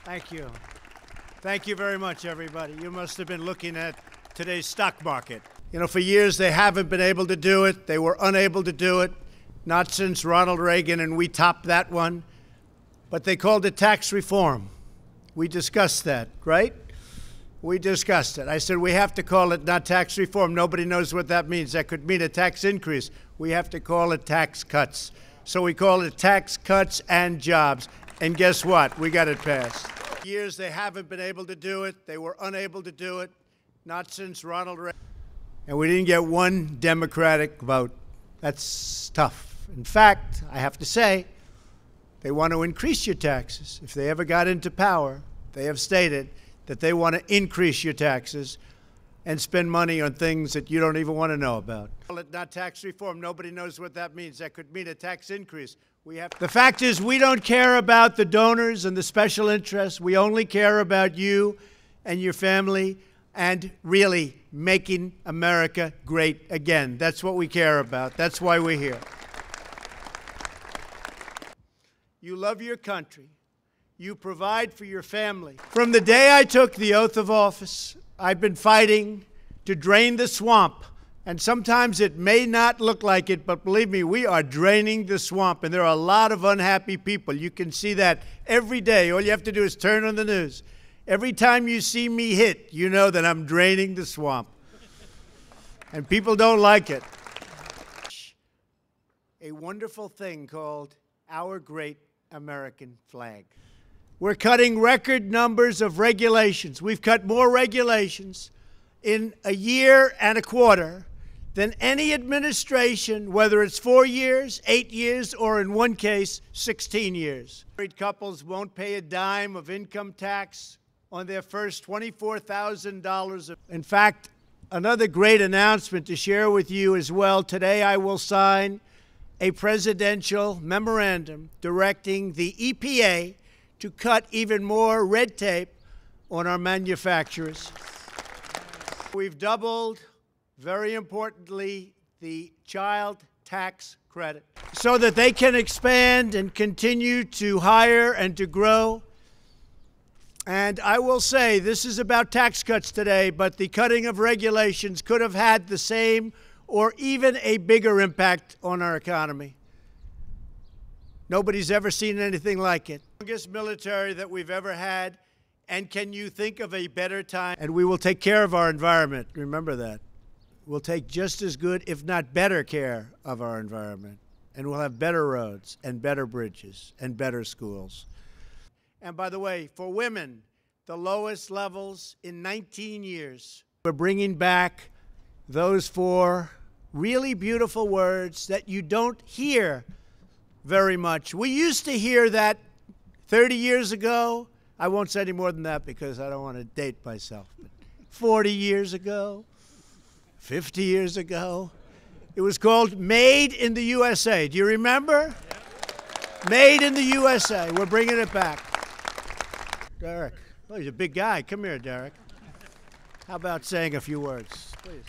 Thank you. Thank you very much, everybody. You must have been looking at today's stock market. You know, for years they haven't been able to do it. They were unable to do it, not since Ronald Reagan, and we topped that one. But they called it tax reform. We discussed that, right? We discussed it. I said we have to call it not tax reform. Nobody knows what that means. That could mean a tax increase. We have to call it tax cuts. So we call it tax cuts and jobs. And guess what? We got it passed. For years they haven't been able to do it. They were unable to do it, not since Ronald Reagan. And we didn't get one Democratic vote. That's tough. In fact, I have to say, they want to increase your taxes. If they ever got into power, they have stated that they want to increase your taxes and spend money on things that you don't even want to know about. Call it not tax reform. Nobody knows what that means. That could mean a tax increase. The fact is, we don't care about the donors and the special interests. We only care about you and your family and really making America great again. That's what we care about. That's why we're here. You love your country. You provide for your family. From the day I took the oath of office, I've been fighting to drain the swamp. And sometimes it may not look like it, but believe me, we are draining the swamp. And there are a lot of unhappy people. You can see that every day. All you have to do is turn on the news. Every time you see me hit, you know that I'm draining the swamp. And people don't like it. A wonderful thing called our great American flag. We're cutting record numbers of regulations. We've cut more regulations in a year and a quarter than any administration, whether it's 4 years, 8 years, or in one case, 16 years. Married couples won't pay a dime of income tax on their first $24,000. In fact, another great announcement to share with you as well. Today I will sign a presidential memorandum directing the EPA to cut even more red tape on our manufacturers. We've doubled, very importantly, the child tax credit so that they can expand and continue to hire and to grow. And I will say, this is about tax cuts today, but the cutting of regulations could have had the same or even a bigger impact on our economy. Nobody's ever seen anything like it. The longest military that we've ever had, and can you think of a better time? And we will take care of our environment. Remember that. We'll take just as good, if not better, care of our environment. And we'll have better roads and better bridges and better schools. And by the way, for women, the lowest levels in 19 years. We're bringing back those four really beautiful words that you don't hear very much. We used to hear that 30 years ago. I won't say any more than that because I don't want to date myself. But 40 years ago, 50 years ago, it was called Made in the USA. Do you remember? Yeah. Made in the USA. We're bringing it back. Derek. Oh, he's a big guy. Come here, Derek. How about saying a few words, please?